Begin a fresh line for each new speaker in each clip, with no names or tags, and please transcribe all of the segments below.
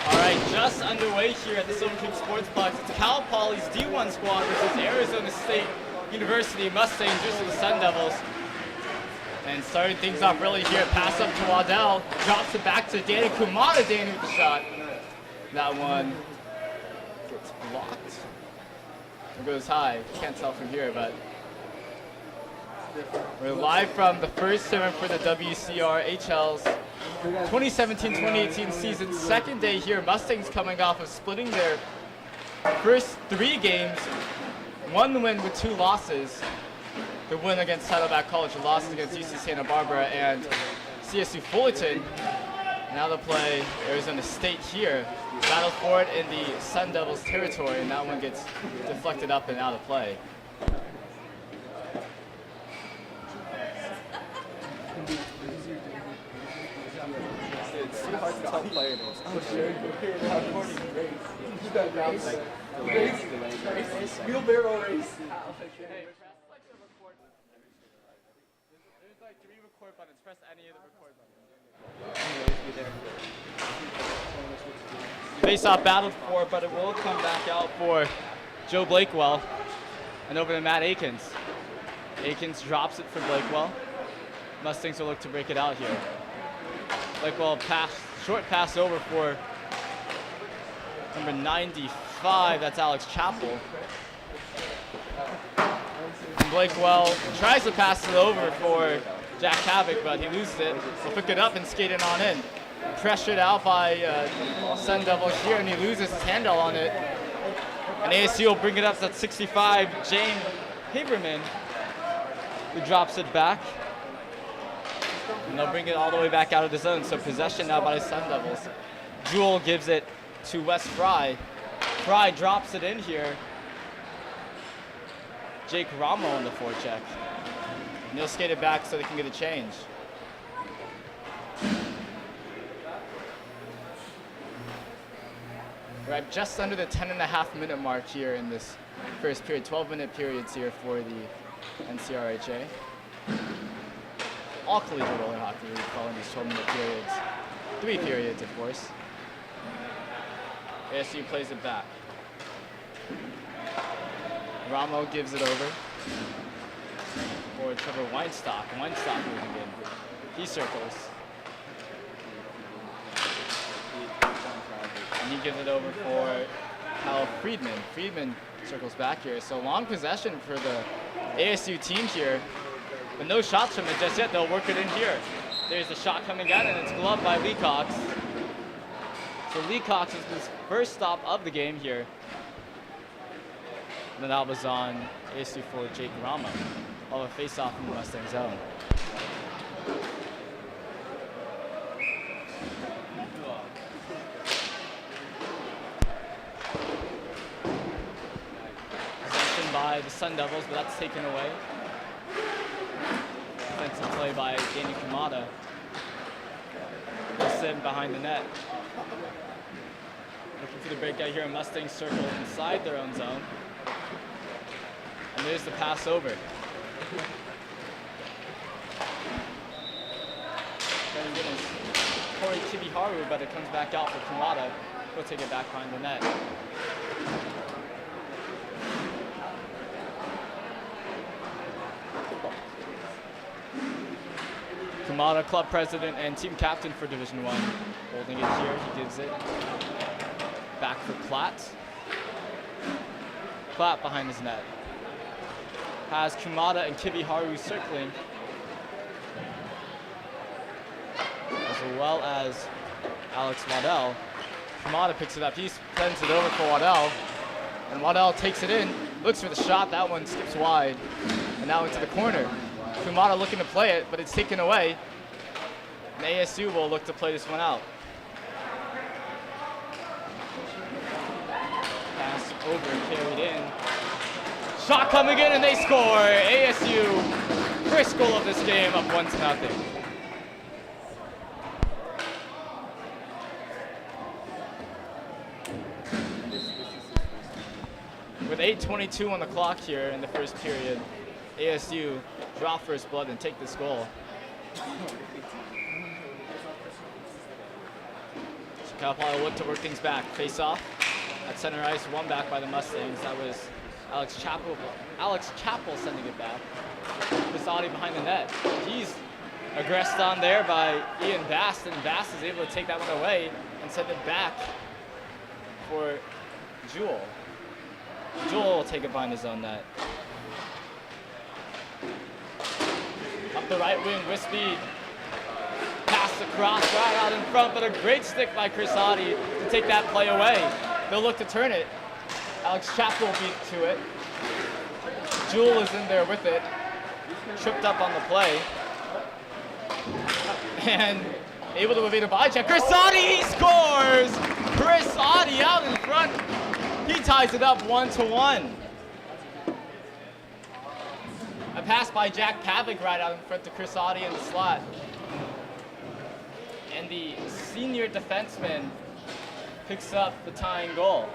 All right, just underway here at the Silver Creek Sportsplex. It's Cal Poly's D1 squad versus Arizona State University Mustangs versus the Sun Devils. And starting things off really here, pass up to Waddell, drops it back to Danny Kumada. Danny with the shot. That one gets blocked. It goes high. Can't tell from here, but we're live from the first tournament for the WCRHL's 2017-2018 season. Second day here. Mustangs coming off of splitting their first 3 games. 1 win with 2 losses. The win against Saddleback College, the losses against UC Santa Barbara and CSU Fullerton. Now they'll play Arizona State here. Battle for it in the Sun Devils territory, and that one gets deflected up and out of play.
It's too hard to tell player names. Wheelbarrow race.
There's like 3 record buttons. Press any of the record buttons. Face-off battled for, but it will come back out for Joe Blakewell and over to Matt Akins. Akins drops it for Blakewell. Mustangs will look to break it out here. Blakewell short pass over for number 95, that's Alex Chappell. Blakewell tries to pass it over for Jack Havoc, but he loses it. He'll pick it up and skate it on in. Pressured out by Sun Devils here, and he loses his handle on it. And ASU will bring it up to 65, James Haberman, who drops it back. And they'll bring it all the way back out of the zone, so possession now by the Sun Devils. Jewell gives it to Wes Fry. Fry drops it in here. Jake Rommel on the forecheck. And they'll skate it back so they can get a change. We're at just under the 10.5-minute mark here in this first period. 12-minute periods here for the NCRHA. All collegiate roller hockey league calling these 12-minute periods. 3 periods, of course. ASU plays it back. Ramo gives it over for Trevor Weinstock. Weinstock moving in. He circles. And he gives it over for Kyle Friedman. Friedman circles back here. So long possession for the ASU team here. But no shots from it just yet. They'll work it in here. There's the shot coming out, and it's gloved by Lee Cox. So Lee Cox is his first stop of the game here. And then that was on ASU for Jake Rama. Of a face-off in the Mustang zone. Possession by the Sun Devils, but that's taken away. Defensive play by Danny Kumada. He'll sit behind the net. Looking for the breakout here, Mustang circle inside their own zone. And there's the pass over. Thank goodness. Corey Kibiharu, but it comes back out for Kumada. He'll take it back behind the net. Kumada, club president and team captain for Division I. Holding it here, he gives it back for Platt. Platt behind his net. Has Kumada and Kibiharu circling, as well as Alex Waddell. Kumada picks it up. He sends it over for Waddell, and Waddell takes it in, looks for the shot. That one skips wide, and now into the corner. Kumada looking to play it, but it's taken away. And ASU will look to play this one out. Pass over, carried in. Shot coming in, and they score. ASU, first goal of this game, up 1-0. With 8:22 on the clock here in the first period, ASU draw first blood and take this goal. So Cal Poly will look to work things back. Face off at center ice, won back by the Mustangs. That was Alex Chappell sending it back. Pisati behind the net. He's aggressed on there by Ian Bass, and Bass is able to take that one away and send it back for Jewel. Jewel will take it behind his own net. Up the right wing with speed. Pass across right out in front, but a great stick by Chris Audi to take that play away. They'll look to turn it. Alex Chappell beat to it. Jewel is in there with it. Tripped up on the play. And able to evade a body check. Chris Audi, he scores! Chris Audi out in front. He ties it up 1-1. A pass by Jack Pavic right out in front to Chris Audi in the slot. And the senior defenseman picks up the tying goal.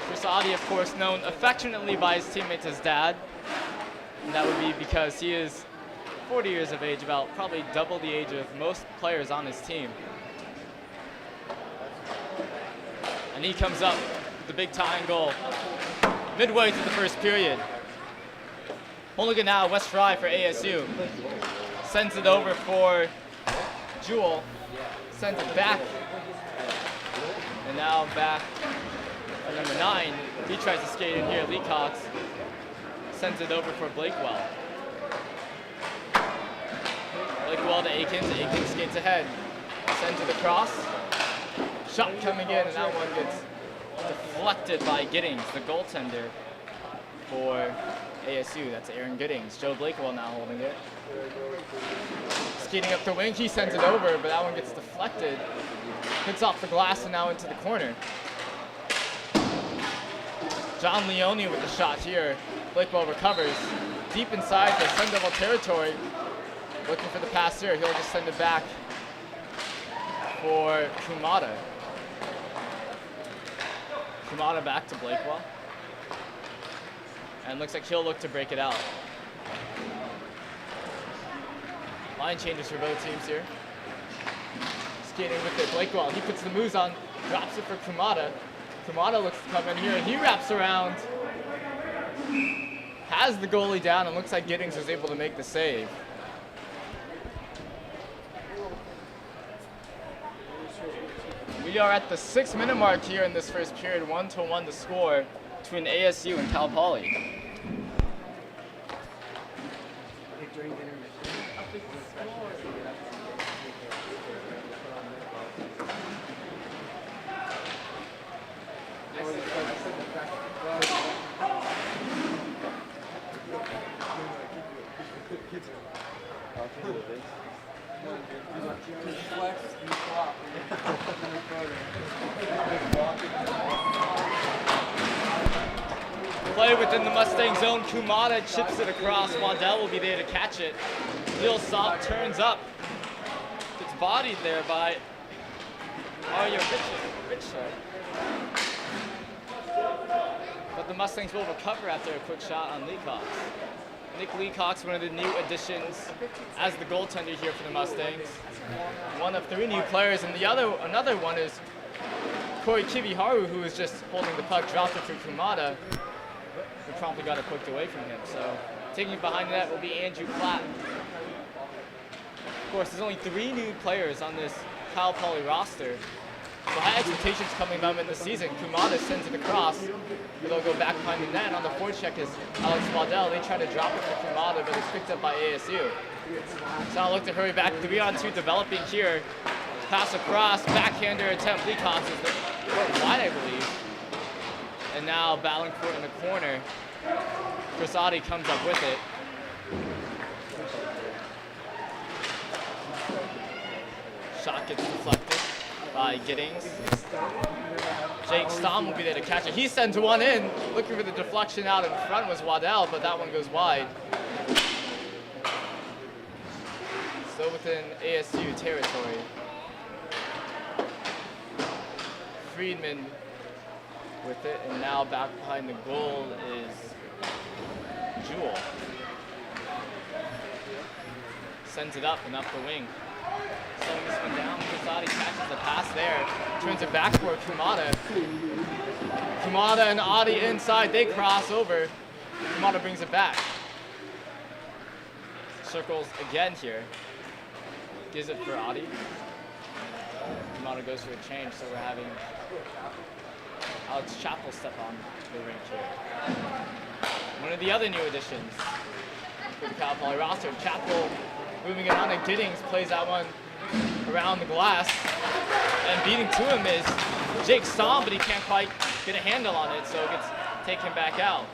Chris Audi, of course, known affectionately by his teammates as Dad. And that would be because he is 40 years of age, about probably double the age of most players on his team. And he comes up with the big tying goal midway through the first period. Mulligan now, West Fry for ASU. Sends it over for Jewel. Sends it back. And now back at number 9. He tries to skate in here. Lee Cox sends it over for Blakewell. Blakewell to Aikens. Aikens skates ahead. Sends it across. Shot coming in, and that one gets deflected by Giddings, the goaltender for ASU. That's Aaron Giddings. Joe Blakewell now holding it. Skating up the wing, he sends it over, but that one gets deflected. Hits off the glass and now into the corner. John Leone with the shot here. Blakewell recovers. Deep inside the Sun Devil territory. Looking for the pass here. He'll just send it back for Kumada. Kumada back to Blakewell. And looks like he'll look to break it out. Line changes for both teams here. Skating with it, Blakewell. He puts the moves on, drops it for Kumada. Kumada looks to come in here, and he wraps around. Has the goalie down, and looks like Giddings was able to make the save. We are at the 6-minute mark here in this first period, 1-1 the score between ASU and Cal Poly. Play within the Mustang zone. Kumada chips it across. Waddell will be there to catch it. Lil Sop turns up. It's bodied there by Mario Richard. But the Mustangs will recover after a quick shot on Lee Cox. Nick Lee Cox, one of the new additions as the goaltender here for the Mustangs. One of 3 new players, and another one is Corey Kiviharu, who is just holding the puck, dropped it for Kumada, who promptly got it poked away from him. So taking it behind the net will be Andrew Platt. Of course, there's only 3 new players on this Cal Poly roster. So high expectations coming from in the season. Kumada sends it across. They'll go back behind the net. On the forecheck is Alex Waddell. They try to drop it for Kumada, but it's picked up by ASU. So now look to hurry back. 3-on-2 developing here. Pass across, backhander attempt. Lee Cox is the wide, I believe. And now battling for it in the corner. Crissati comes up with it. Shot gets deflected by Giddings. Jake Stom will be there to catch it. He sends one in. Looking for the deflection out in front was Waddell, but that one goes wide. Still within ASU territory. Friedman with it, and now back behind the goal is Jewel. Sends it up and up the wing. Slowing this one down. Kusati catches the pass there. Turns it back for Kumada. Kumada and Adi inside. They cross over. Kumada brings it back. Circles again here. Gives it for Adi. Kumada goes for a change, so we're having Alex Chappell step on the rink here. One of the other new additions for the Cal Poly roster. Chappell moving it on to Giddings, plays that one around the glass. And beating to him is Jake Stamm, but he can't quite get a handle on it, so it gets taken back out.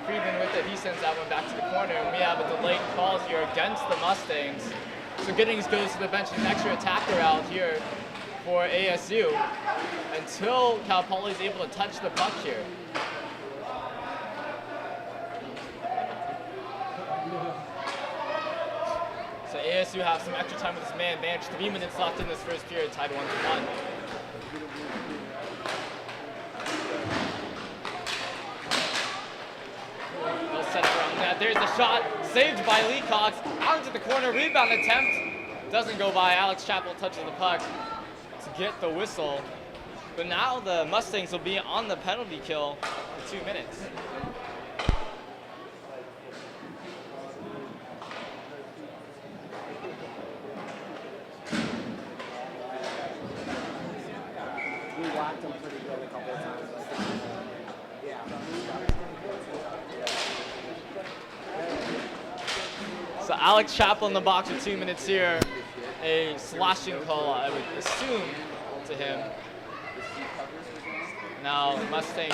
Friedman with it, he sends that one back to the corner, and we have a delayed call here against the Mustangs. So Giddings goes to the bench, an extra attacker out here for ASU until Cal Poly is able to touch the puck here. So ASU have some extra time with this man bench. 3 minutes left in this first period, tied 1-1. They'll set it around that. There's the shot, saved by Lee Cox. Out into the corner, rebound attempt. Doesn't go by. Alex Chappell touches the puck to get the whistle. But now the Mustangs will be on the penalty kill for 2 minutes.
We whacked him pretty good a couple of times. Yeah.
So Alex Chappell in the box for 2 minutes here. A slashing call, I would assume, to him. Now Mustangs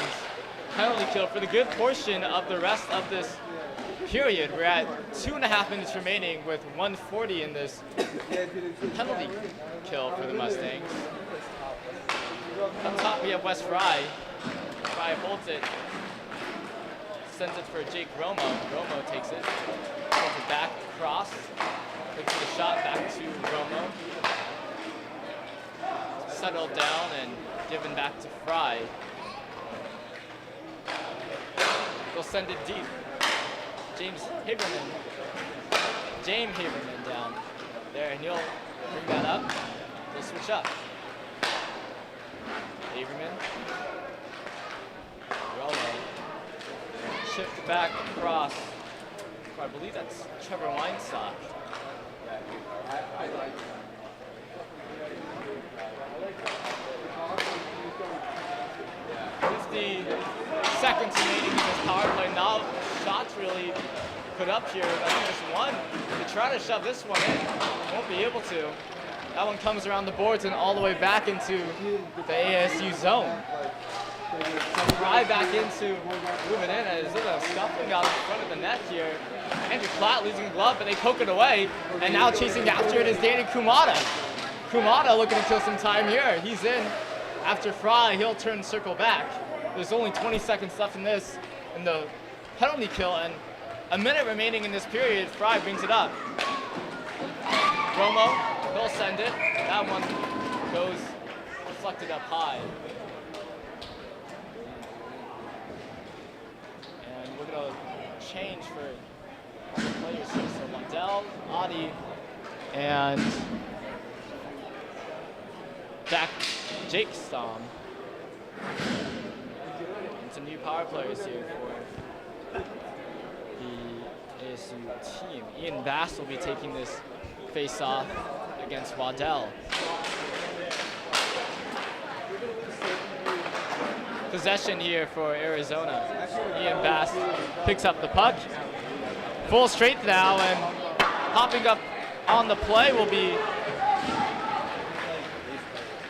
penalty kill for the good portion of the rest of this period. We're at 2.5 minutes remaining with 1:40 in this penalty kill for the Mustangs. Up top we have Wes Fry. Fry holds it. Sends it for Jake Romo. Romo takes it. Sends it back across. Looks for the shot back to Romo. Settled down and given back to Fry. They'll send it deep. James Haberman down there, and he'll bring that up. They'll switch up. Haberman. Romo. Shift back across. I believe that's Trevor Weinstock. 50 seconds remaining in this power play. Now shots really put up here. I think there's one. They try to shove this one in. Won't be able to. That one comes around the boards and all the way back into the ASU zone. Right back into moving in as there's a scuffling out in front of the net here. Andrew Platt losing the glove, but they poke it away. And now chasing after it is Danny Kumada. Kumada looking to kill some time here. He's in after Fry. He'll turn and circle back. There's only 20 seconds left in the penalty kill, and a minute remaining in this period. Fry brings it up. Romo, he'll send it. That one goes deflected up high. And we're going to change for the players here. So Waddell, Adi, and back Jake Stamm. And some new power players here for the ASU team. Ian Bass will be taking this face-off against Waddell. Possession here for Arizona. Ian Bass picks up the puck. Full straight now, and popping up on the play will be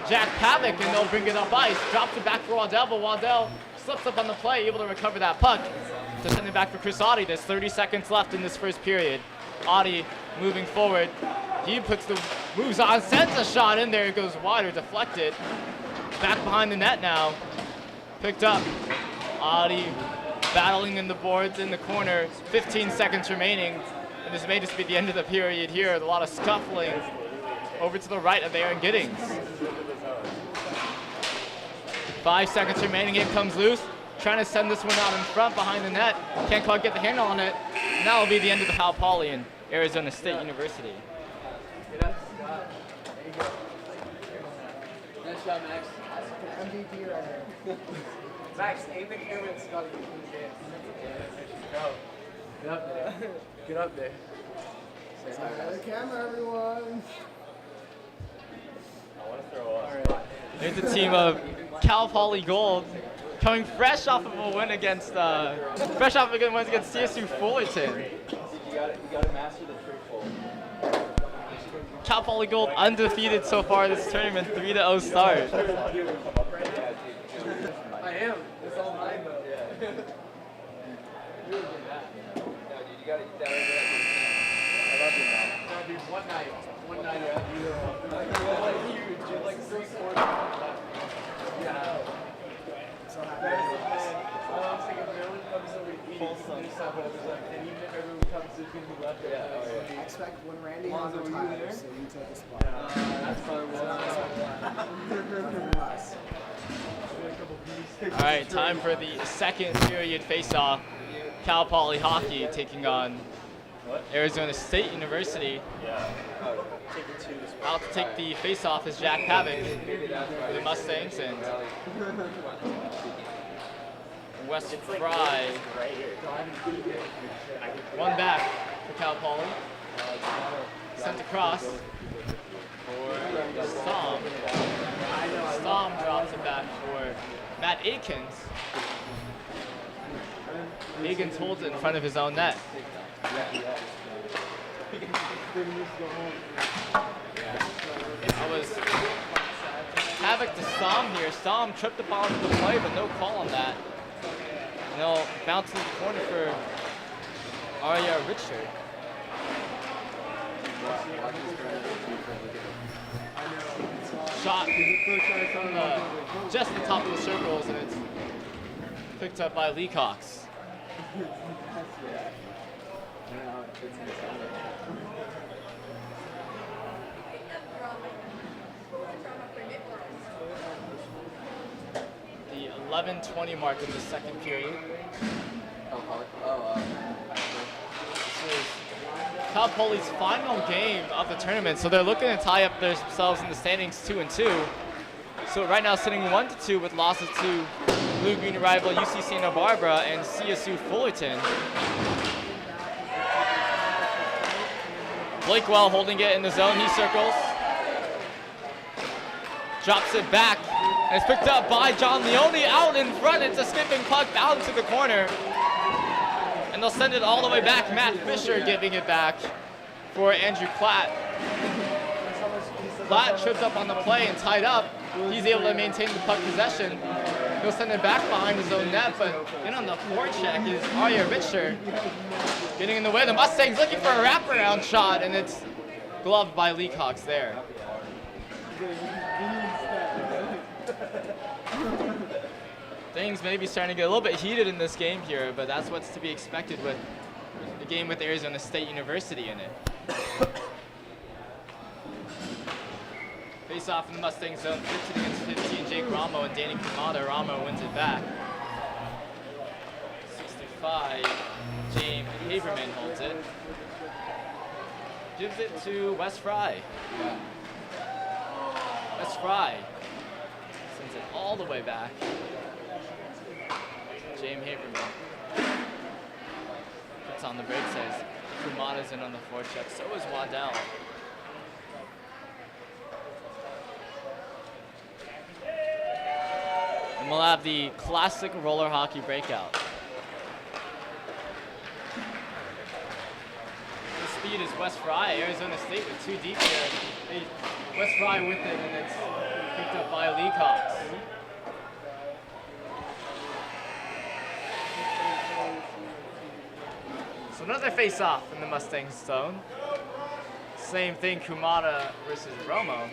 Jack Pavick, and they'll bring it up ice. Drops it back for Waddell, but Waddell slips up on the play, able to recover that puck. To send it back for Chris Adi. There's 30 seconds left in this first period. Adi moving forward. He moves on, sends a shot in there. It goes wide or deflected. Back behind the net now. Picked up. Adi battling in the boards in the corner. 15 seconds remaining. And this may just be the end of the period here. A lot of scuffling over to the right of Aaron Giddings. 5 seconds remaining. It comes loose. Trying to send this one out in front behind the net. Can't quite get the handle on it. And that will be the end of the Cal Poly and Arizona State University.
Nice job, Max. MVP right here. Max, aim the camera and Scotty. Go. Get up there. Get up there. Say hi, the camera, everyone.
I want to throw up.
There's the team of Cal Poly Gold coming fresh off of a win against CSU Fullerton.
You got to master the trick fold.
Cal Poly Gold undefeated so far this tournament, 3-0 start.
I am. It's all mine though.
Yeah. No, dude, you got to eat that over there. I love you, man.
No, dude, one night. One night.
You're huge. You're like 3/4.
Yeah. So happy. I was thinking, no one comes over to eat. And even if everyone comes, there's going to be left.
Yeah.
I expect when Randy has
Lonzo, were you
retired,
there?
so you take a spot.
That's probably
All right, time for the second period face-off. Cal Poly hockey taking on Arizona State University.
Yeah.
Out to take the face-off is Jack Pavick for the Mustangs and Wes Fry. One back for Cal Poly. Sent across for Stom. Stom drops it back for Matt Akins. Akins holds it in front of his own net. That was havoc to Stom here. Stom tripped the ball into the play, but no call on that. And they'll bounce to the corner for Arya Richard. Shot from just the top of the circles, and it's picked up by Lee Cox. The 11:20 mark of the second period. This is Cal Poly's final game of the tournament, so they're looking to tie up themselves in the standings 2-2. So right now sitting 1-2 with losses to blue-green rival UC Santa Barbara and CSU Fullerton. Blakewell holding it in the zone, he circles. Drops it back, and it's picked up by John Leone out in front. It's a skipping puck out into the corner. And they'll send it all the way back. Matt Fisher giving it back for Andrew Platt. Platt tripped up on the play and tied up. He's able to maintain the puck possession. He'll send it back behind his own net, but in on the forecheck is Arya Richard getting in the way. The Mustangs looking for a wraparound shot, and it's gloved by Lee Cox there. Things may be starting to get a little bit heated in this game here, but that's what's to be expected with a game with Arizona State University in it. Face off in the Mustang zone, 15 against 15. Jake Ramo and Danny Kumada. Ramo wins it back. 65. James Haberman holds it. Gives it to Wes Fry. Wes Fry sends it all the way back. James Haberman puts on the break, says Kumada's in on the forecheck. So is Waddell. And we'll have the classic roller hockey breakout. The speed is Wes Fry, Arizona State with 2 deep here. Wes Fry with it, and it's picked up by Lee Cox. So another face-off in the Mustangs zone. Same thing, Kumada versus Romo.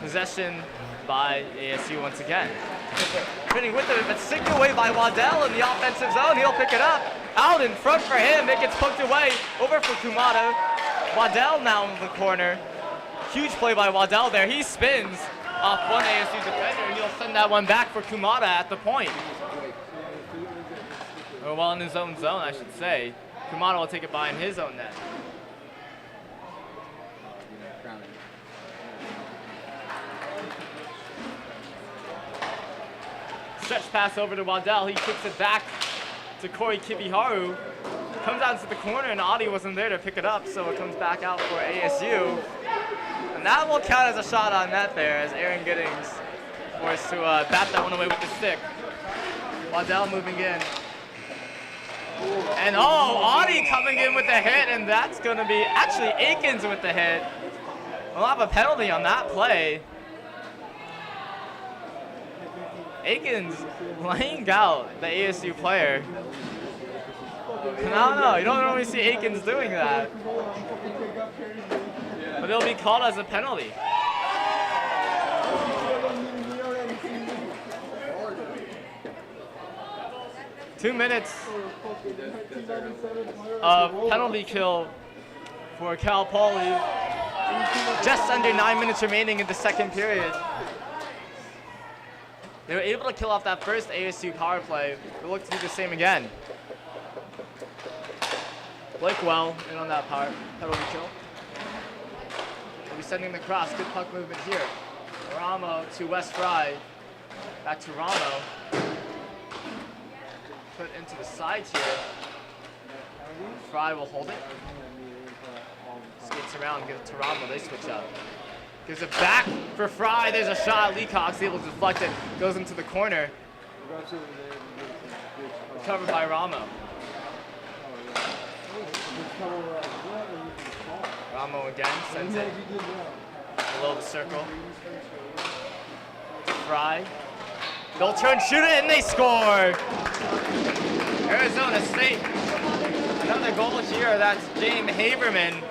Possession by ASU once again. Spinning with it, but sicked away by Waddell in the offensive zone. He'll pick it up. Out in front for him. It gets poked away. Over for Kumada. Waddell now in the corner. Huge play by Waddell there. He spins off one ASU defender, and he'll send that one back for Kumada at the point. Or well, in his own zone, I should say. Kumada will take it by in his own net. Stretch pass over to Waddell. He kicks it back to Corey Kibiharu. Comes out into the corner, and Audie wasn't there to pick it up, so it comes back out for ASU. And that will count as a shot on net there, as Aaron Giddings forced to bat that one away with the stick. Waddell moving in. And Audie coming in with the hit, and that's going to be actually Akins with the hit. We'll have a penalty on that play. Akins laying out the ASU player. And I don't know, you don't normally see Akins doing that. But it'll be called as a penalty. Two minutes of penalty kill for Cal Poly. Just under 9 minutes remaining in the second period. They were able to kill off that first ASU power play. They'll look to do the same again. Blake Well in on that penalty kill. They'll be sending the cross. Good puck movement here. Ramo to West Fry. Back to Ramo. Put into the sides here. Fry will hold it. Skates around, gives it to Ramo. They switch up. Gives it back for Fry. There's a shot. Lee Cox able to deflect it. Goes into the corner. Recovered by Ramo. Ramo again sends it below the circle. Fry. They'll turn, shoot it, and they score! Arizona State. Another goal here. That's James Haveman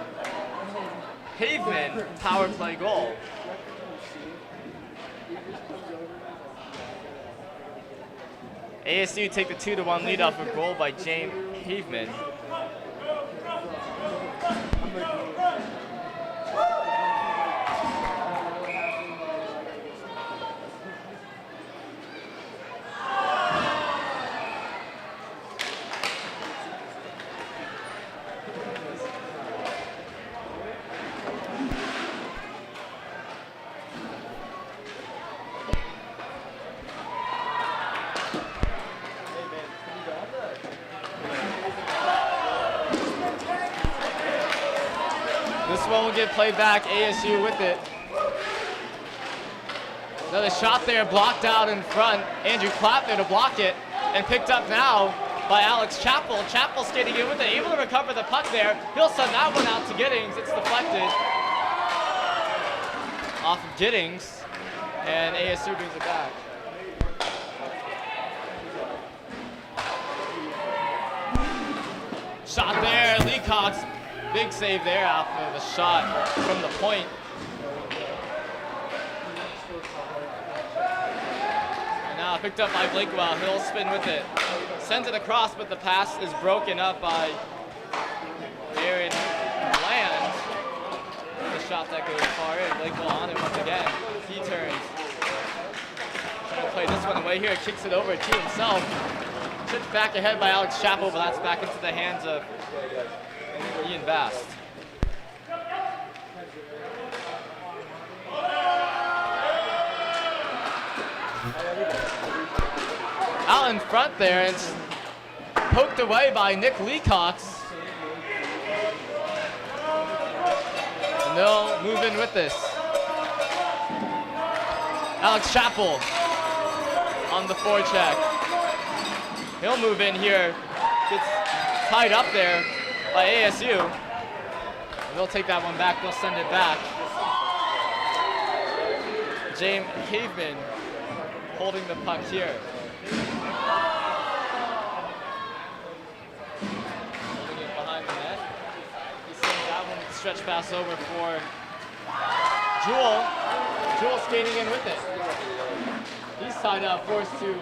power play goal. ASU take the 2-1 lead off a goal by James Haveman. This one will get played back, ASU with it. Another shot there, blocked out in front. Andrew Clapp there to block it, and picked up now by Alex Chappell. Chappell skating in with it, able to recover the puck there. He'll send that one out to Giddings. It's deflected off of Giddings, and ASU brings it back. Shot there, Lee Cox. Big save there after the shot from the point. And now picked up by Blakewell. He'll spin with it. Sends it across, but the pass is broken up by Aaron Land. The shot that goes far in. Blakewell on it once again. He turns. Trying to play this one away here. Kicks it over to himself. Tipped back ahead by Alex Chappell, but that's back into the hands of Ian Bast. Out in front there, it's poked away by Nick Leacox. And they'll move in with this. Alex Chappell on the forecheck. He'll move in here. Gets tied up there by ASU. And they'll take that one back. They'll send it back. James Haveman holding the puck here. Holding it behind the net. He sends that one with the stretch pass over for Jewel. Jewel skating in with it. He's tied up, forced to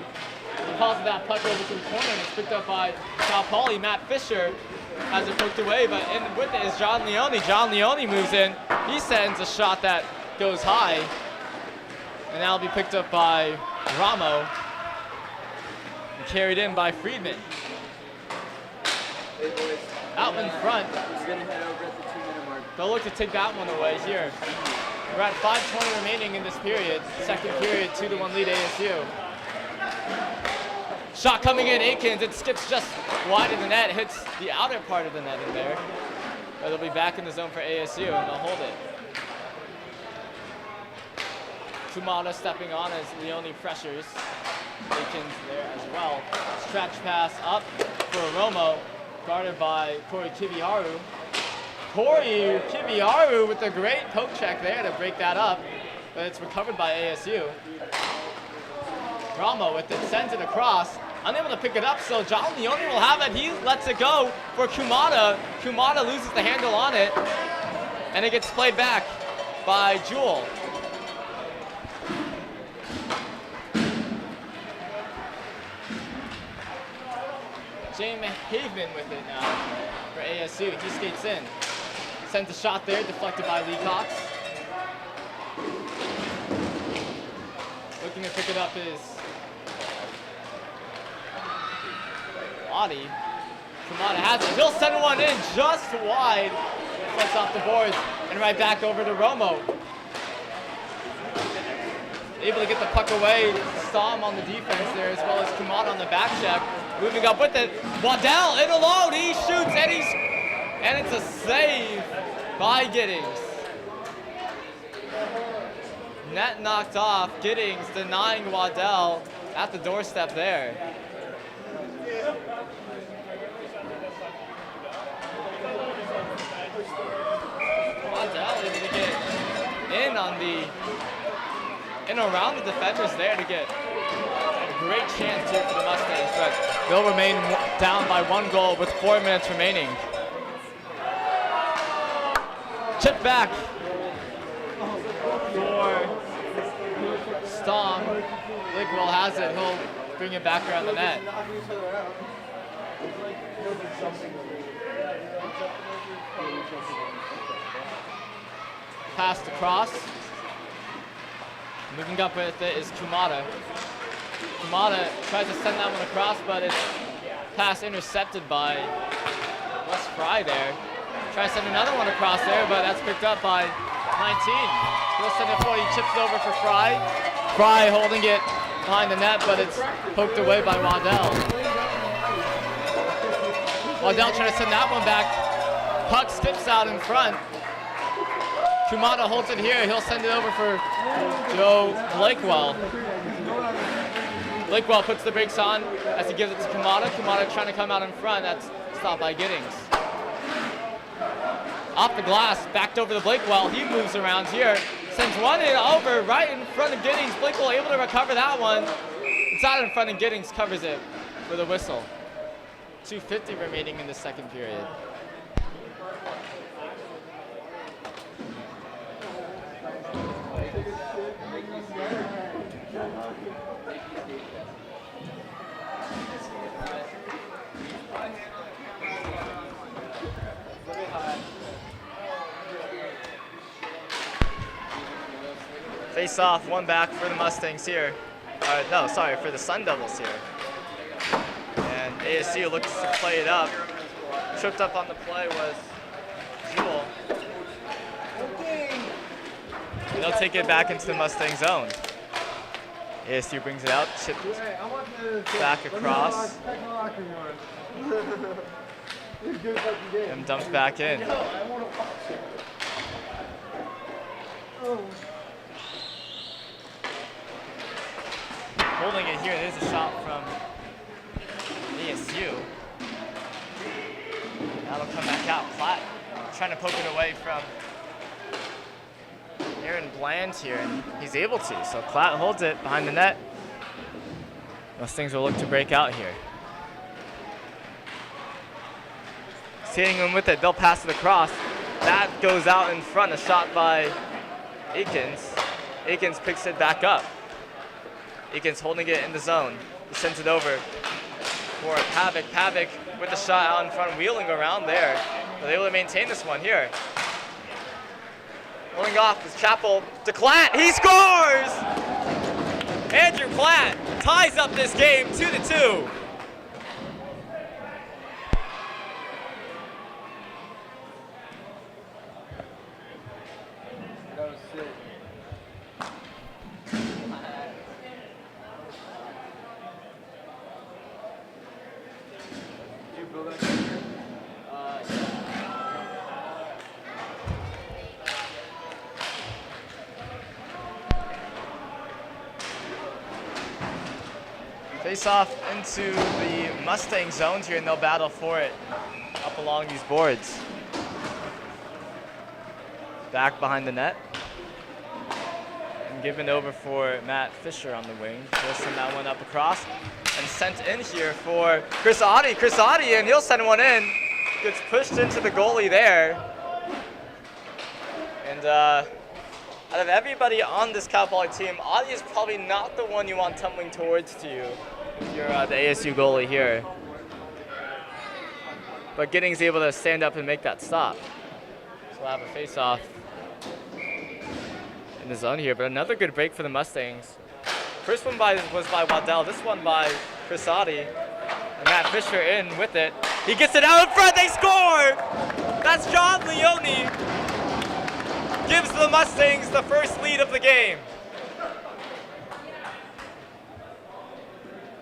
deposit that puck over to the corner, and it's picked up by Cal Poly. Matt Fisher has it poked away, but in with it is John Leone. John Leone moves in. He sends a shot that goes high, and that'll be picked up by Ramo and carried in by Friedman.
Hey boys,
Out in front,
he's gonna head over at the 2-minute mark.
they'll look to take that one away here. We're at 5:20 remaining in this period. Second period, 2-1 lead ASU. Shot coming in, Aikens. It skips just wide of the net, hits the outer part of the net in there. But they'll be back in the zone for ASU, and they'll hold it. Kumada stepping on as Leone pressures. Aikens there as well. Stretch pass up for Romo, guarded by Corey Kibiharu. Corey Kibiharu with a great poke check there to break that up, but it's recovered by ASU. Ramo with it, sends it across, unable to pick it up, so John Leone will have it. He lets it go for Kumada. Kumada loses the handle on it, and it gets played back by Jewel. Jamie Haveman with it now for ASU. He skates in. Sends a shot there, deflected by Lee Cox. Looking to pick it up is Adi. Kumada has it. He'll send one in just wide. Sets off the boards and right back over to Romo. Able to get the puck away. Stom on the defense there as well as Kumada on the back check. Moving up with it. Waddell in alone. He shoots and it's a save by Giddings. Net knocked off. Giddings denying Waddell at the doorstep there. Waddell able to get in around the defenders there to get a great chance here for the Mustangs, but they'll remain down by 1 goal with 4 minutes remaining. Chip back for Stom. Ligwell has it. He'll bring it back around the net. Passed across. Moving up with it is Kumada. Kumada tries to send that one across, but it's pass intercepted by Wes Fry there. Tries to send another one across there, but that's picked up by 19. He'll send it forward. He chips it over for Fry. Fry holding it behind the net, but it's poked away by Waddell. Waddell trying to send that one back. Puck skips out in front. Kumada holds it here. He'll send it over for Joe Blakewell. Blakewell puts the brakes on as he gives it to Kumada. Kumada trying to come out in front. That's stopped by Giddings. Off the glass, backed over to Blakewell. He moves around here. Sends one in over right in front of Giddings. Blakewell able to recover that one. It's out in front and Giddings covers it with a whistle. 2:50 remaining in the second period. Face off, one back for the Mustangs here. No, sorry, for the Sun Devils here. And ASU looks to play it up. Tripped up on the play was Jewel. And they'll take it back into the Mustang zone. ASU brings it out, chipped back across. And dumped back in. Holding it here, there's a shot from ASU. That'll come back out. Platt trying to poke it away from Aaron Bland here, and he's able to. So Platt holds it behind the net. Mustangs will look to break out here. Hitting them with it, they'll pass it across. That goes out in front, a shot by Aikens. Aikens picks it back up. Aikens holding it in the zone. He sends it over for Pavic. Pavic with the shot out in front, wheeling around there. But able to maintain this one here. Rolling off is Chappell to Klatt. He scores! Andrew Klatt ties up this game 2-2.
That was sick. Did you build that picture?
Face off into the Mustang zones here, and they'll battle for it up along these boards. Back behind the net. And given over for Matt Fisher on the wing. He'll send that one up across and sent in here for Chris Audie. Chris Audie, and he'll send one in. Gets pushed into the goalie there. And out of everybody on this Cal Poly team, Audie is probably not the one you want tumbling towards to you if you're the ASU goalie here. But Giddings able to stand up and make that stop. So we'll have a face-off in the zone here, but another good break for the Mustangs. First one was by Waddell, this one by Chris Audie. And Matt Fisher in with it. He gets it out in front, they score! That's John Leone. Gives the Mustangs the first lead of the game.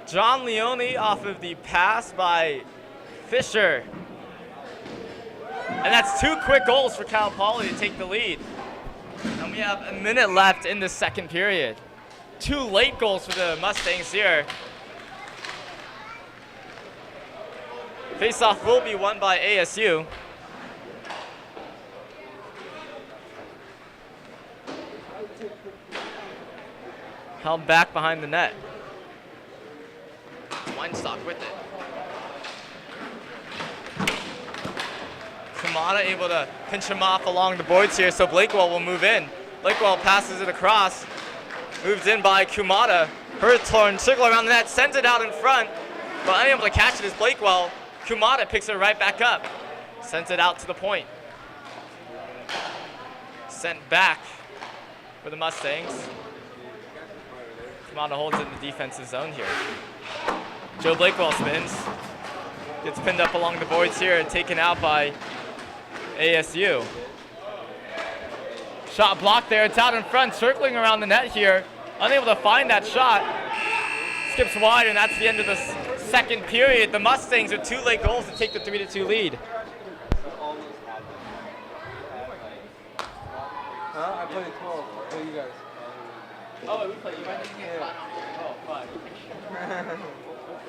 John Leone off of the pass by Fisher. And that's 2 quick goals for Cal Poly to take the lead. And we have a minute left in the second period. 2 late goals for the Mustangs here. Faceoff will be won by ASU. Held back behind the net. Weinstock with it. Kumada able to pinch him off along the boards here, so Blakewell will move in. Blakewell passes it across. Moved in by Kumada. Hertorn circle around the net, sends it out in front, but unable to catch it is Blakewell. Kumada picks it right back up. Sends it out to the point. Sent back for the Mustangs. Kumada holds it in the defensive zone here. Joe Blakewell spins. Gets pinned up along the boards here and taken out by ASU. Shot blocked there. It's out in front, circling around the net here. Unable to find that shot. Skips wide, and that's the end of the second period. The Mustangs with 2 late goals to take the 3-2 lead.
Huh? I played 12. What are you guys?
Oh, we played. You might think oh, fuck.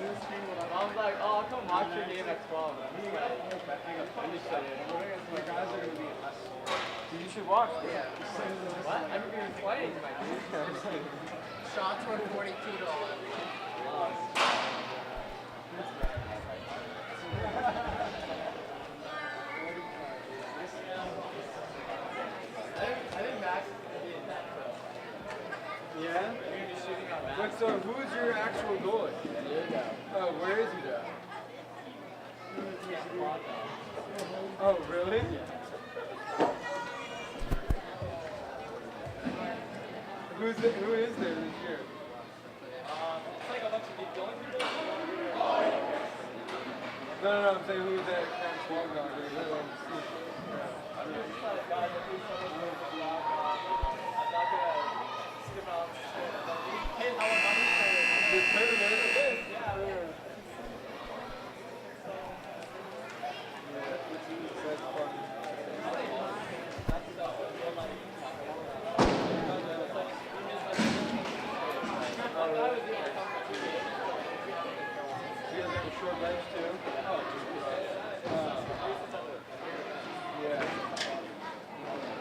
I was like, oh, I'll come watch your game at 12.
You should watch.
Yeah.
What? I'm going to be playing, my dude.
Shots were $42.
I think Max is being that, though.
Yeah?
You're going to be shooting on Max.
Wait, so who's your actual goalie? Oh, where is he though? Oh, really? Who is there this year?
It's like a bunch of people.
No, I'm saying who's that Camp 12 guy? They really want to see.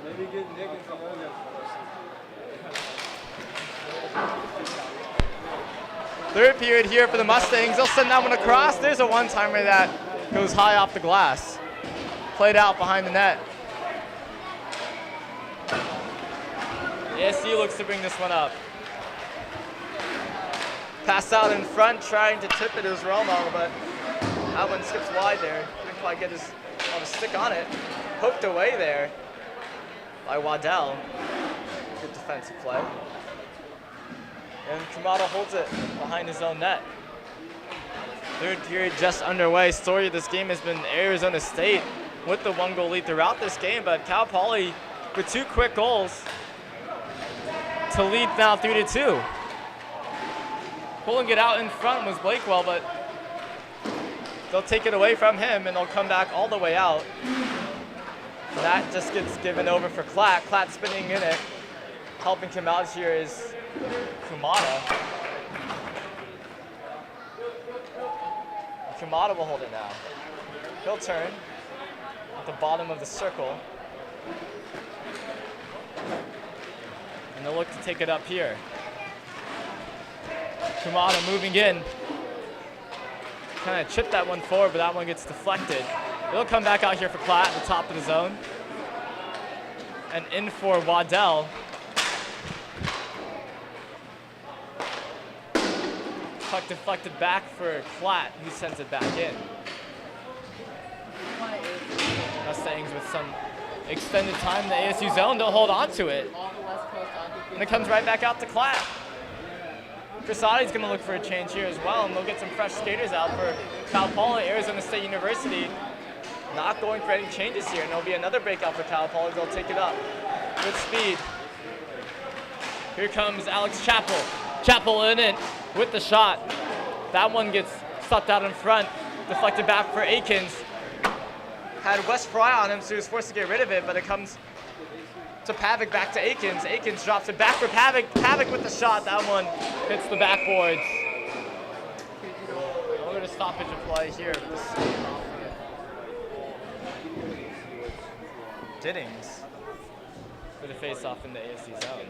Maybe get Nick and some other.
Third period here for the Mustangs. They'll send that one across. There's a one-timer that goes high off the glass. Played out behind the net. ASU looks to bring this one up. Pass out in front, trying to tip it is Romo, but
That one skips wide there. Didn't quite get his stick on it. Poked away there by Waddell. Good defensive play. And Kamada holds it behind his own net. Third period just underway. Story of this game has been Arizona State with the 1-goal lead throughout this game, but Cal Poly with 2 quick goals to lead now 3-2. Pulling it out in front was Blakewell, but they'll take it away from him and they'll come back all the way out. That just gets given over for Klatt. Klatt spinning in it. Helping him out here is Kumada. Kumada will hold it now. He'll turn at the bottom of the circle. And they'll look to take it up here. Kumada moving in. Kind of chipped that one forward, but that one gets deflected. They'll come back out here for Klatt at the top of the zone. And in for Waddell. Puck deflected back for Klatt, who sends it back in. Mustangs with some extended time in the ASU zone, they'll hold on to it. And it comes right back out to Klatt. Crisati's going to look for a change here as well, and they'll get some fresh skaters out for Cal Poly. Arizona State University not going for any changes here, and there'll be another breakout for Cal Poly. They'll take it up with speed. Here comes Alex Chappell. Chappell in it with the shot. That one gets sucked out in front, deflected back for Akins. Had West Fry on him, so he was forced to get rid of it, but it comes to Pavic, back to Akins. Akins drops it back for Pavic. Pavic with the shot. That one hits the backboards. We're going to stoppage of play here. Diddings with a face-off in the ASC zone.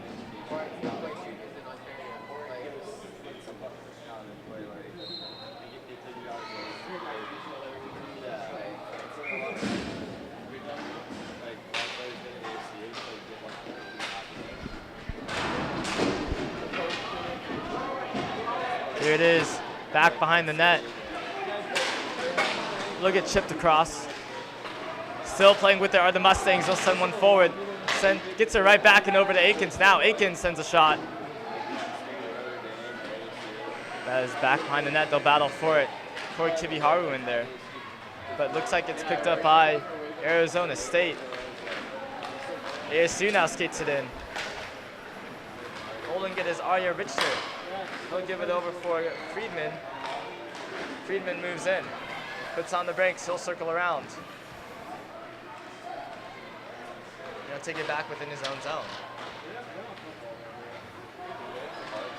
Here it is, back behind the net. Look at chipped across. Still playing with it are the Mustangs. They'll send one forward. Gets it right back and over to Akins. Now Akins sends a shot. That is back behind the net. They'll battle for it. Corey Kibiharu in there. But looks like it's picked up by Arizona State. ASU now skates it in. Holding it is Arya Richter. He'll give it over for Friedman. Friedman moves in. Puts on the brakes. He'll circle around. He'll take it back within his own zone.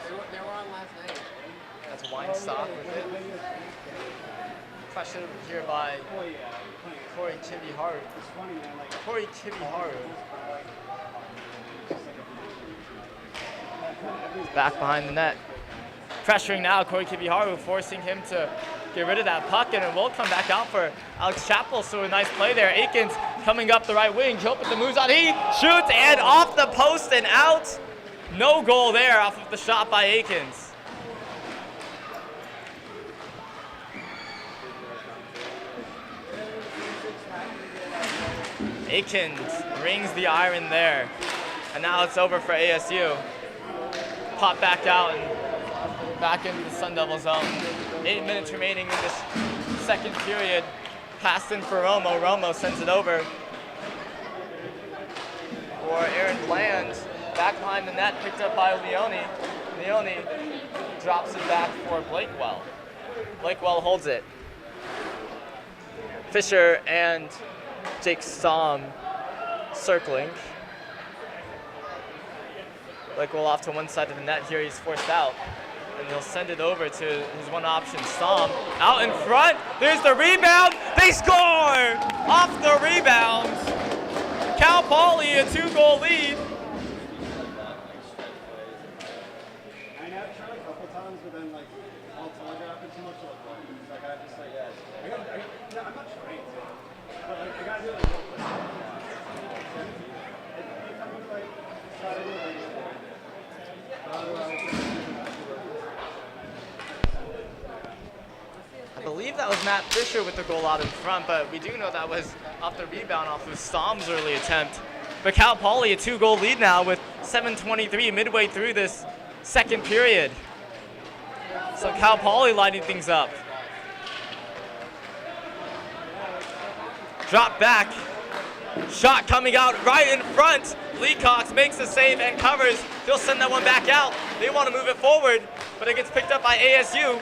They were on last night.
That's Weinstock with it. Pressure here by Corey Kibiharu. Corey Kibiharu. Back behind the net. Pressuring now Corey Kibiharu, forcing him to get rid of that puck, and it will come back out for Alex Chappell, so a nice play there. Akins coming up the right wing. He'll put the moves on. He shoots and off the post and out. No goal there off of the shot by Akins. Akins rings the iron there. And now it's over for ASU. Pop back out and back into the Sun Devil zone. 8 minutes remaining in this second period. Passed in for Romo. Romo sends it over for Aaron Bland. Back behind the net, picked up by Leone. Leone drops it back for Blakewell. Blakewell holds it. Fisher and Jake Stamm circling. Blakewell off to one side of the net here. He's forced out. And he'll send it over to his one option, Stamm. Out in front. There's the rebound. They score! Off the rebound. Cal Poly a 2-goal lead.
I know I've tried a couple times, but then I'll telegraph it too much. I just I'm not trying to, but I gotta do it real quick. Try to do it
I believe
believe that was Matt Fisher with the goal out in front, but we do know that was off the rebound off of Stom's early attempt. But Cal Poly a 2-goal lead now with 7:23 midway through this second period. So Cal Poly lighting things up. Drop back. Shot coming out right in front. Lee Cox makes the save and covers. He'll send that one back out. They want to move it forward, but it gets picked up by ASU.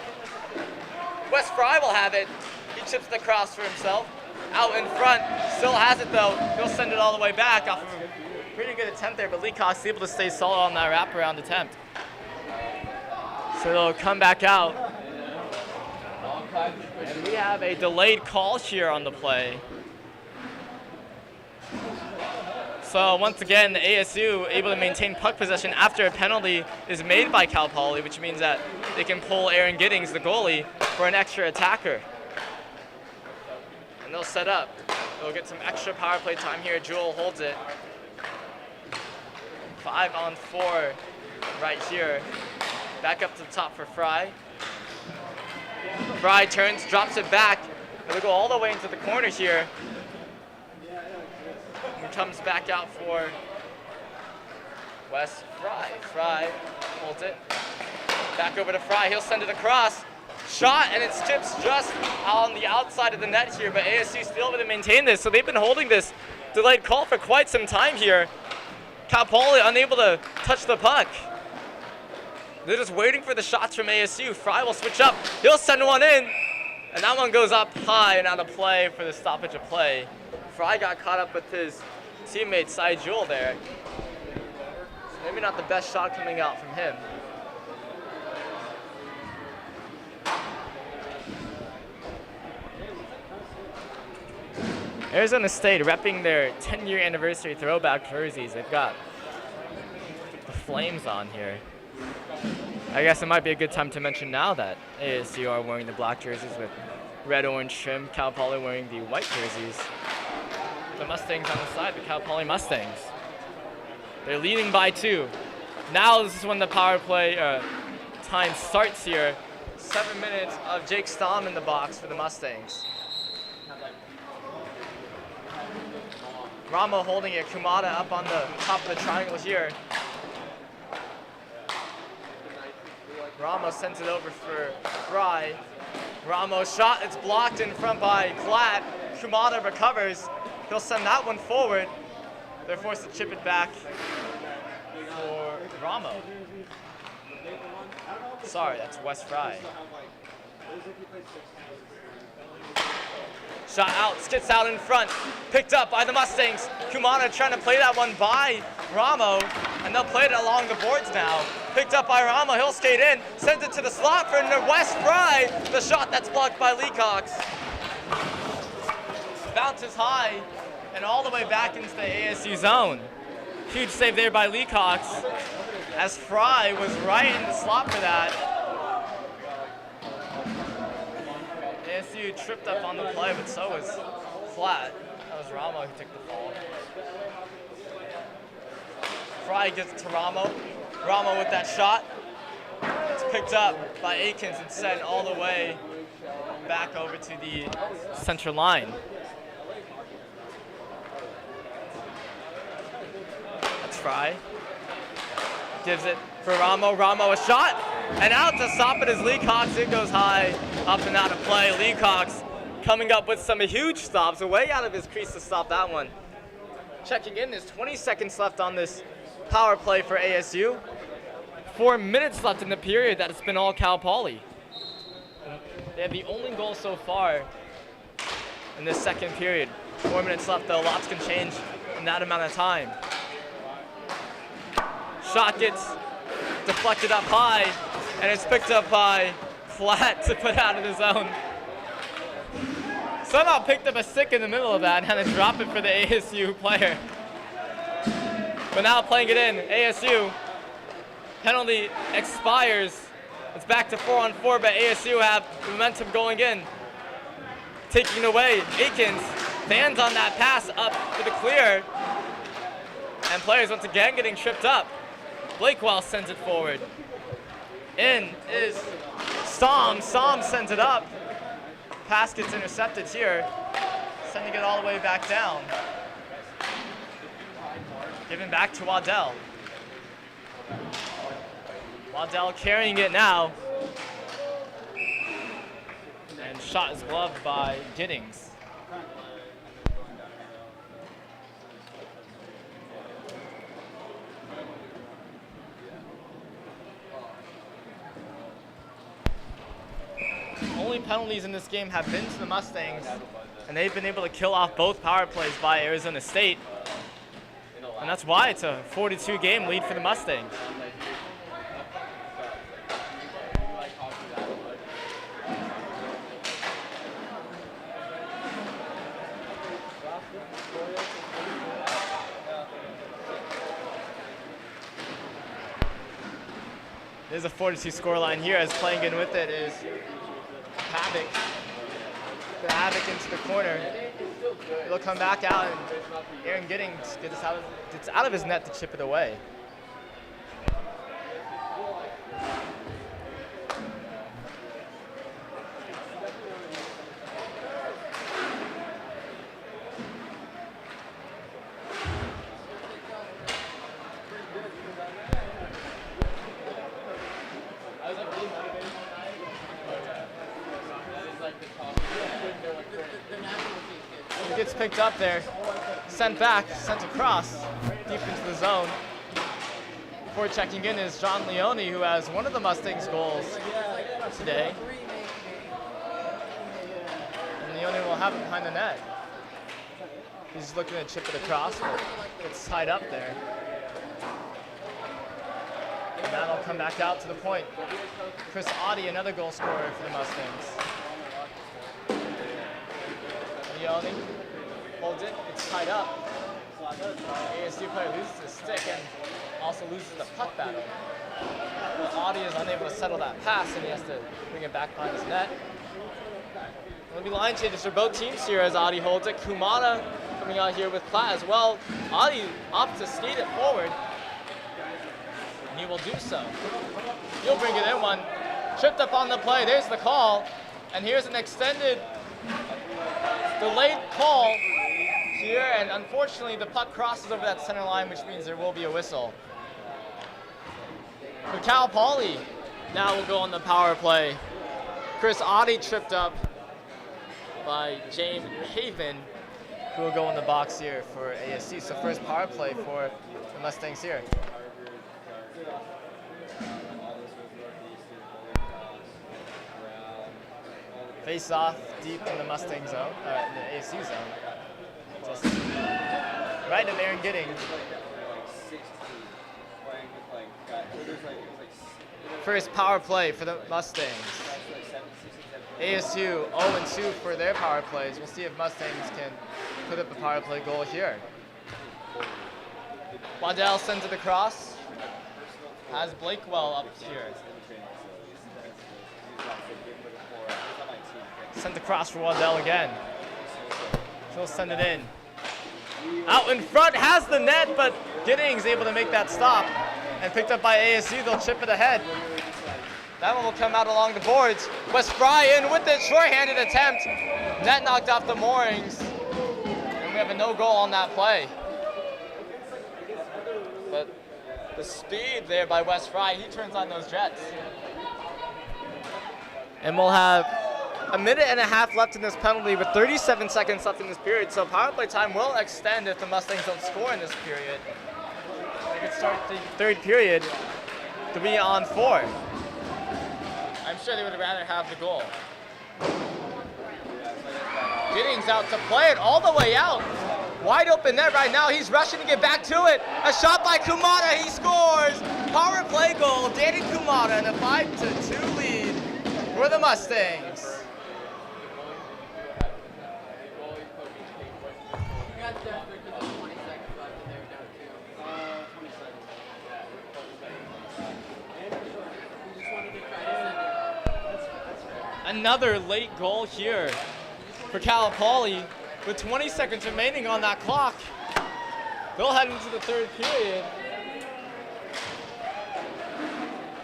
West Fry will have it. He chips the cross for himself. Out in front, still has it though. He'll send it all the way back off of a pretty good attempt there, but Lee Cox is able to stay solid on that wraparound attempt. So they'll come back out. And we have a delayed call here on the play. So once again, the ASU able to maintain puck possession after a penalty is made by Cal Poly, which means that they can pull Aaron Giddings, the goalie, for an extra attacker. And they'll set up. They'll get some extra power play time here. Jewel holds it. 5-on-4 right here. Back up to the top for Fry. Fry turns, drops it back. They'll go all the way into the corner here. And comes back out for West Fry. Fry holds it. Back over to Fry. He'll send it across. Shot, and it skips just on the outside of the net here, but ASU still able to maintain this. So they've been holding this delayed call for quite some time here. Cal Poly unable to touch the puck. They're just waiting for the shots from ASU. Fry will switch up. He'll send one in, and that one goes up high and out of play for the stoppage of play. Fry got caught up with his teammate Cy Jewell there. So maybe not the best shot coming out from him. Arizona State repping their 10-year anniversary throwback jerseys. They've got the Flames on here. I guess it might be a good time to mention now that ASU are wearing the black jerseys with red-orange trim. Cal Poly wearing the white jerseys. The Mustangs on the side, the Cal Poly Mustangs. They're leading by 2. Now this is when the power play time starts here. 7 minutes of Jake Stom in the box for the Mustangs. Ramo holding it, Kumada up on the top of the triangle here. Ramo sends it over for Fry. Ramo shot, it's blocked in front by Klatt. Kumada recovers. He'll send that one forward. They're forced to chip it back for Ramo. Sorry, that's West Fry. Shot out, skits out in front, picked up by the Mustangs. Kumada trying to play that one by Ramo, and they'll play it along the boards now. Picked up by Ramo, he'll skate in, sends it to the slot for West Fry. The shot that's blocked by Lee Cox. Bounces high and all the way back into the ASU zone. Huge save there by Lee Cox, as Fry was right in the slot for that. ASU tripped up on the play, but so was Klatt. That was Ramo who took the fall. Fry gets it to Ramo. Ramo with that shot. It's picked up by Akins and sent all the way back over to the center line. That's Fry. Gives it for Ramo. Ramo a shot. And out to stop it is Lee Cox. It goes high, up and out of play. Lee Cox coming up with some huge stops, way out of his crease to stop that one. Checking in, there's 20 seconds left on this power play for ASU. 4 minutes left in the period that it's been all Cal Poly. They have the only goal so far in this second period. 4 minutes left though, lots can change in that amount of time. Shot gets deflected up high, and it's picked up by Klatt to put out of the zone. Somehow picked up a stick in the middle of that and had to drop it for the ASU player. But now playing it in, ASU, penalty expires. It's back to 4-on-4, but ASU have the momentum going in. Taking it away, Akins fans on that pass up for the clear. And players once again getting tripped up. Blakewell sends it forward. In is Stom. Stom sends it up. pass gets intercepted here, sending it all the way back down. Given back to Waddell. Waddell carrying it now. And shot is gloved by Giddings. Only penalties in this game have been to the Mustangs, and they've been able to kill off both power plays by Arizona State. And that's why it's a 42-game lead for the Mustangs. There's a 42 scoreline here, as playing in with it is Havoc. The Havoc into the corner. It'll come back out, and Aaron Giddings gets out of his net to chip it away. It gets picked up there, sent back, sent across, deep into the zone. Before checking in is John Leone, who has one of the Mustangs goals today. And Leone will have it behind the net. He's looking to chip it across, but it's tied up there. And that'll come back out to the point. Chris Audie, another goal scorer for the Mustangs. Leone holds it, it's tied up. ASU player loses his stick and also loses the puck battle. But Audie is unable to settle that pass, and he has to bring it back behind his net. There'll be line changes for both teams here as Audie holds it. Kumada coming out here with Platt as well. Audie opts to skate it forward, and he will do so. He'll bring it in one. Tripped up on the play, there's the call. And here's an extended delayed call here, and unfortunately the puck crosses over that center line, which means there will be a whistle. But Cal Poly now will go on the power play. Chris Audie tripped up by James Haven, who will go in the box here for ASU. So first power play for the Mustangs here. Face off deep in the Mustang zone, in the ASU zone. Just right of Aaron Giddings. First power play for the Mustangs. ASU 0-2 for their power plays. We'll see if Mustangs can put up a power play goal here. Waddell sends it across. Has Blakewell up here. Sent across for Waddell again. He'll send it in. Out in front, has the net, but Giddings able to make that stop. And picked up by ASU, they'll chip it ahead. That one will come out along the boards. West Fry in with it, short-handed attempt. Net knocked off the moorings. And we have a no goal on that play. But the speed there by West Fry, he turns on those jets. And we'll have a minute and a half left in this penalty with 37 seconds left in this period. So power play time will extend if the Mustangs don't score in this period. They could start the third period 3-on-4. I'm sure they would rather have the goal. Giddings out to play it all the way out. Wide open net right now. He's rushing to get back to it. A shot by Kumada. He scores. Power play goal. Danny Kumada and a 5-2 lead for the Mustangs. Another late goal here for Cal Poly with 20 seconds remaining on that clock. They'll head into the third period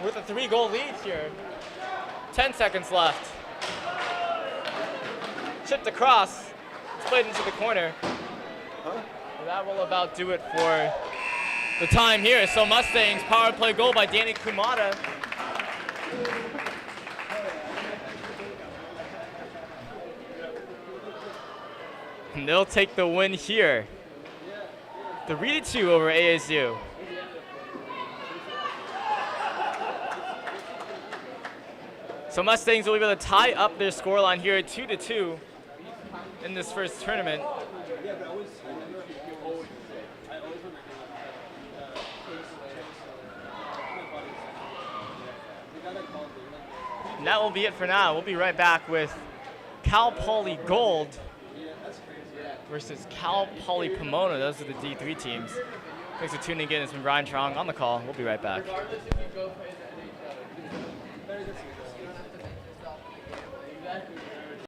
with a 3-goal lead here. 10 seconds left. chipped across, split into the corner. That will about do it for the time here. So Mustangs power play goal by Danny Kumada. And they'll take the win here. 3-2 over ASU. So Mustangs will be able to tie up their scoreline here at 2-2 in this first tournament. And that will be it for now. We'll be right back with Cal Poly Gold versus Cal Poly Pomona. Those are the D3 teams. Thanks for tuning in. It's been Brian Trong on the call. We'll be right back.